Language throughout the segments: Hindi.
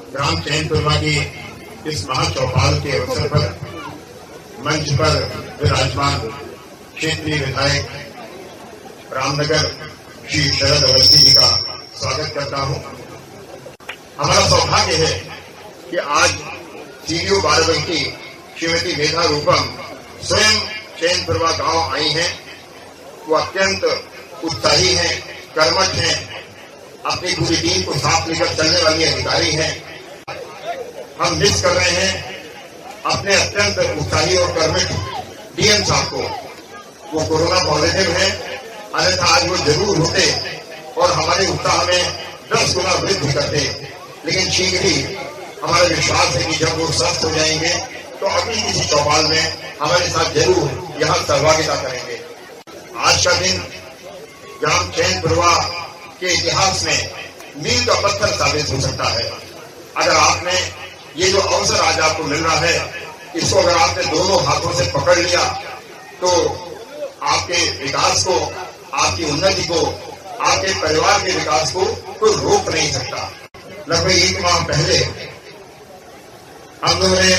ग्राम चैनपुरवा की इस महाचौपाल के अवसर पर मंच पर विराजमान क्षेत्रीय विधायक रामनगर श्री शरद अवस्थी जी का स्वागत करता हूं। हमारा सौभाग्य है कि आज सीडीओ बाराबंकी श्रीमती मेधा रूपम स्वयं चैनपुरवा गांव आई हैं। वो अत्यंत उत्साही हैं, कर्मठ हैं, अपनी पूरी टीम को साथ लेकर चलने वाली अधिकारी हैं। हम मिस कर रहे हैं अपने अत्यंत उत्साही और कर्मठ डीएम साहब को। वो कोरोना पॉजिटिव है, अन्यथा आज वो जरूर होते और हमारे उत्साह में 10 गुना वृद्धि करते। लेकिन शीघ्र ही हमारा विश्वास है कि जब वो स्वस्थ हो जाएंगे तो अगली किसी चौपाल में हमारे साथ जरूर यहाँ सहभागिता करेंगे। आज का दिन ग्राम चैनपुरवा के इतिहास में मील का पत्थर साबित हो सकता है। अगर आपने ये जो अवसर आज आपको मिल रहा है, इसको अगर आपने दोनों हाथों से पकड़ लिया तो आपके विकास को, आपकी उन्नति को, आपके परिवार के विकास को कोई रोक नहीं सकता। लगभग 1 माह पहले हम लोगों ने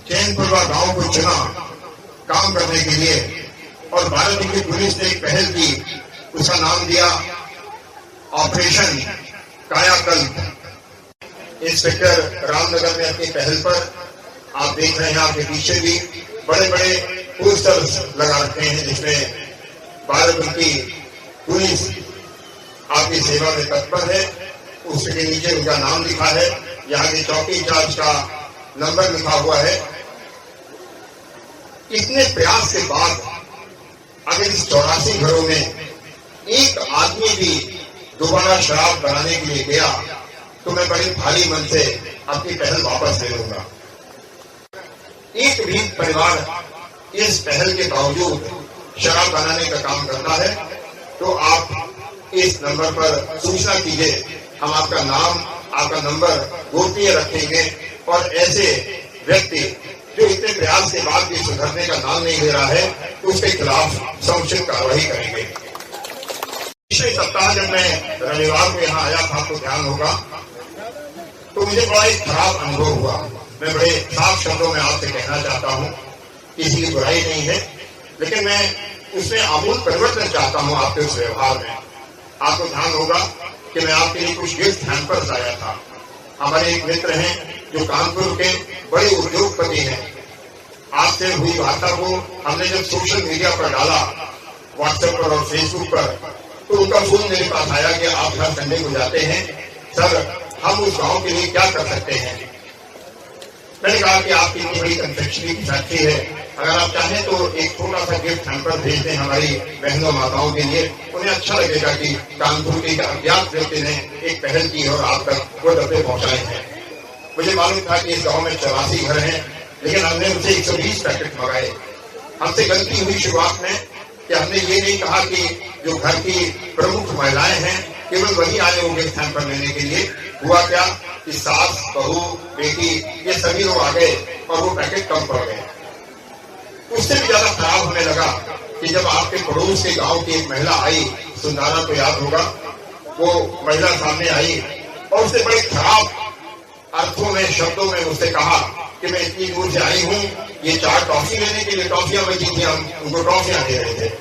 चैनपुरवा गांव को चुना काम करने के लिए और बाराबंकी पुलिस ने एक पहल की, उसका नाम दिया ऑपरेशन कायाकल्प। इंस्पेक्टर रामनगर ने अपनी पहल पर, आप देख रहे हैं आपके पीछे भी बड़े बड़े पोस्टर्स लगा रखे हैं जिसमें बाराबंकी पुलिस आपकी सेवा में तत्पर है। उसके नीचे उनका नाम लिखा है, यहाँ के चौकी इंचार्ज का नंबर लिखा हुआ है। इतने प्रयास के बाद अगर इस 84 घरों में एक आदमी भी दोबारा शराब बनाने के लिए गया तो मैं बड़े भारी मन से अपनी पहल वापस ले लूंगा। एक भी परिवार इस पहल के बावजूद शराब बनाने का काम करता है तो आप इस नंबर पर सूचना कीजिए। हम आपका नाम, आपका नंबर गोपनीय रखेंगे और ऐसे व्यक्ति जो इतने प्रयास के बाद भी सुधरने का नाम नहीं ले रहा है उसके खिलाफ समुचित कार्रवाई करेंगे। पिछले सप्ताह जब मैं रविवार को यहाँ आया था, आपको ध्यान होगा, तो मुझे बड़ा एक खराब अनुभव हुआ। मैं बड़े साफ शब्दों में आपसे कहना चाहता हूँ, किसी की बुराई नहीं है, लेकिन मैं उसमें आमूल परिवर्तन चाहता हूँ आपके उस व्यवहार में। आपको ध्यान होगा कि मैं आपके लिए कुछ गिफ्ट हैम्पर्स लाया था। हमारे एक मित्र हैं जो कानपुर के बड़े उद्योगपति हैं। आपसे हुई वार्ता को हमने जब सोशल मीडिया पर डाला, व्हाट्सएप पर और फेसबुक पर, तो उनका फोन मेरे पास आया कि आप हर संडे को जाते हैं, सर हम उस गांव के लिए क्या कर सकते हैं। मैंने कहा कि आपकी इतनी बड़ी कन्फेक्शनरी की फैक्ट्री है, अगर आप चाहें तो एक छोटा सा गिफ्ट हैम्पर भेज दें हमारी बहनों माताओं के लिए। उन्हें अच्छा लगेगा कि कानपुर के अज्ञात व्यक्ति ने एक पहल की और आप तक वो डब्बे पहुंचाए हैं। मुझे मालूम था कि इस गांव में 84 घर हैं, लेकिन हमने उनसे 120 पैकेट मंगाए। हमसे गलती हुई शुरुआत में कि हमने ये नहीं कहा कि जो घर की प्रमुख महिलाएं हैं केवल वही आए होंगे हैम्पर लेने के लिए। हुआ क्या कि सास, बहू, बेटी, ये सभी लोग आ गए और वो पैकेट कम पड़ गए। उससे भी ज्यादा खराब होने लगा कि जब आपके पड़ोस के गांव की एक महिला आई, सुंदारा को याद होगा, वो महिला सामने आई और उसने बड़े खराब अर्थों में, शब्दों में उससे कहा कि मैं इतनी दूर से आई हूँ, ये 4 टॉफी लेने के लिए, टॉफियां बची थी, हम उनको टॉफियां दे रहे थे।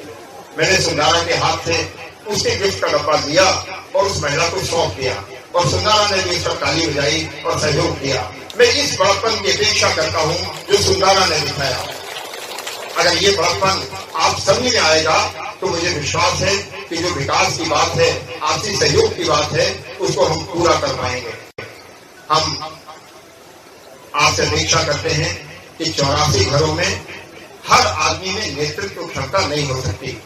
मैंने सुंदारा के हाथ से उसके गिफ्ट का डब्बा दिया और उस महिला को सौंप दिया और सुंदारा ने भी उसका ताली बजाई और सहयोग किया। मैं इस बड़प्पन की अपेक्षा करता हूँ जो सुंदारा ने दिखाया। अगर ये बड़प्पन आप सभी में आएगा तो मुझे विश्वास है कि जो विकास की बात है, आपसी सहयोग की बात है, उसको हम पूरा कर पाएंगे। हम आपसे अपेक्षा करते हैं कि 84 घरों में हर आदमी में नेतृत्व क्षमता नहीं हो सकती।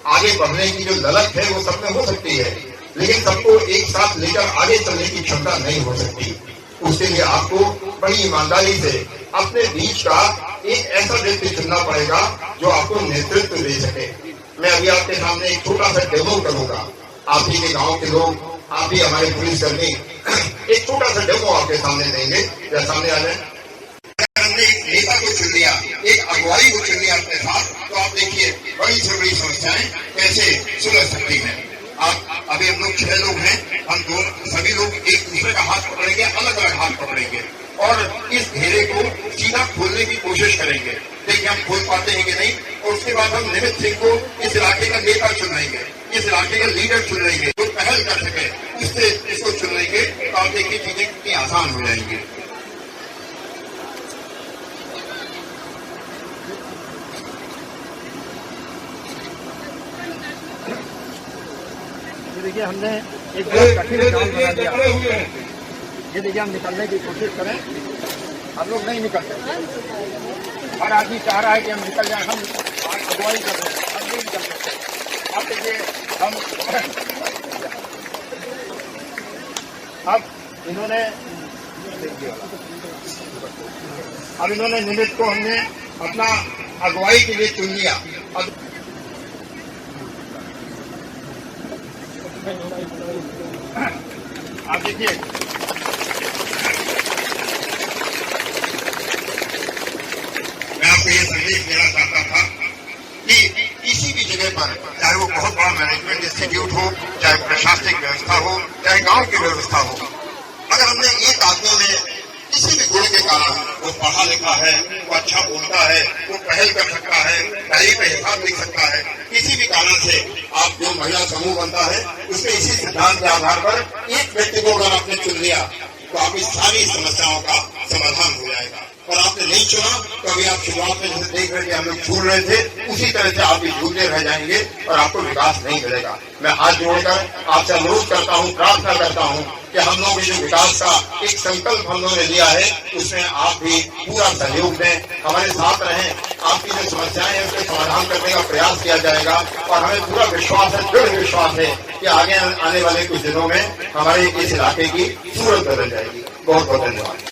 आगे बढ़ने की जो ललक है वो सब में हो सकती है, लेकिन सबको एक साथ लेकर आगे चलने की क्षमता नहीं हो सकती। उसके लिए आपको बड़ी ईमानदारी से अपने बीच का एक ऐसा व्यक्ति चुनना पड़ेगा जो आपको नेतृत्व दे सके। मैं अभी आपके सामने एक छोटा सा डेमो करूंगा। आप ही के गांव के लोग, आप ही हमारे पुलिसकर्मी एक छोटा सा डेमो आपके सामने देंगे। या सामने आ जाए। हमने एक नेता को चुन लिया, एक अगुवाई को चुन लिया अपने साथ, तो आप देखिए बड़ी से बड़ी समस्याएं कैसे सुलझ सकती हैं। आप अभी हम लोग 6 लोग हैं, हम दोनों सभी लोग एक दूसरे का हाथ पकड़ेंगे, अलग अलग हाथ हम खोल पाते हैं कि नहीं। और उसके बाद हम निमित सिंह को इस इलाके का नेता चुनेंगे, इस इलाके का लीडर चुनेंगे, जो पहल कर सके उससे इसको चुनेंगे। तो आप देखिए चीजें कितनी आसान हो जाएंगी। देखिए हमने एक बहुत कठिन काम बना दिया। ये देखिए हम निकलने की कोशिश करें, हम लोग नहीं निकलते। हर आदमी चाह रहा है कि हम निकल जाएं, हम अगुवाई कर रहे हैं, हम नहीं निकल सकते। अब देखिए अब इन्होंने निमित्त को हमने अपना अगुवाई के लिए चुन लिया। आप देखिए मैं आपको ये संदेश देना चाहता था कि किसी भी जगह पर, चाहे वो बहुत बड़ा मैनेजमेंट इंस्टीट्यूट हो, चाहे प्रशासनिक व्यवस्था हो, चाहे गांव की व्यवस्था हो, अगर हमने एक आदमी में किसी भी गुण के कारण, वो पढ़ा लिखा है, वो अच्छा बोलता है, वो पहल कर सकता है, डायरी पे हिसाब लिख सकता है, किसी भी कारण से आप जो महिला समूह बनता है उसके इसी सिद्धांत के आधार पर एक व्यक्ति को अगर आपने चुन लिया तो आपकी सारी समस्याओं का समाधान हो जाएगा। और आपने नहीं चुना तो अभी आप शुरुआत में जैसे देख रहे थे हम लोग झूल रहे थे, उसी तरह से आप भी झूलते रह जाएंगे और आपको विकास नहीं मिलेगा। मैं हाथ जोड़कर आपसे अनुरोध करता हूँ, प्रार्थना करता हूँ कि हम लोग जो विकास का एक संकल्प हम लोगों ने लिया है उसमें आप भी पूरा सहयोग दें, हमारे साथ रहें। आपकी जो समस्याएं हैं उसके समाधान करने का प्रयास किया जाएगा और हमें पूरा विश्वास है, दृढ़ विश्वास है कि आगे आने वाले कुछ दिनों में हमारे इस इलाके की सूरत बदल जाएगी। बहुत बहुत धन्यवाद।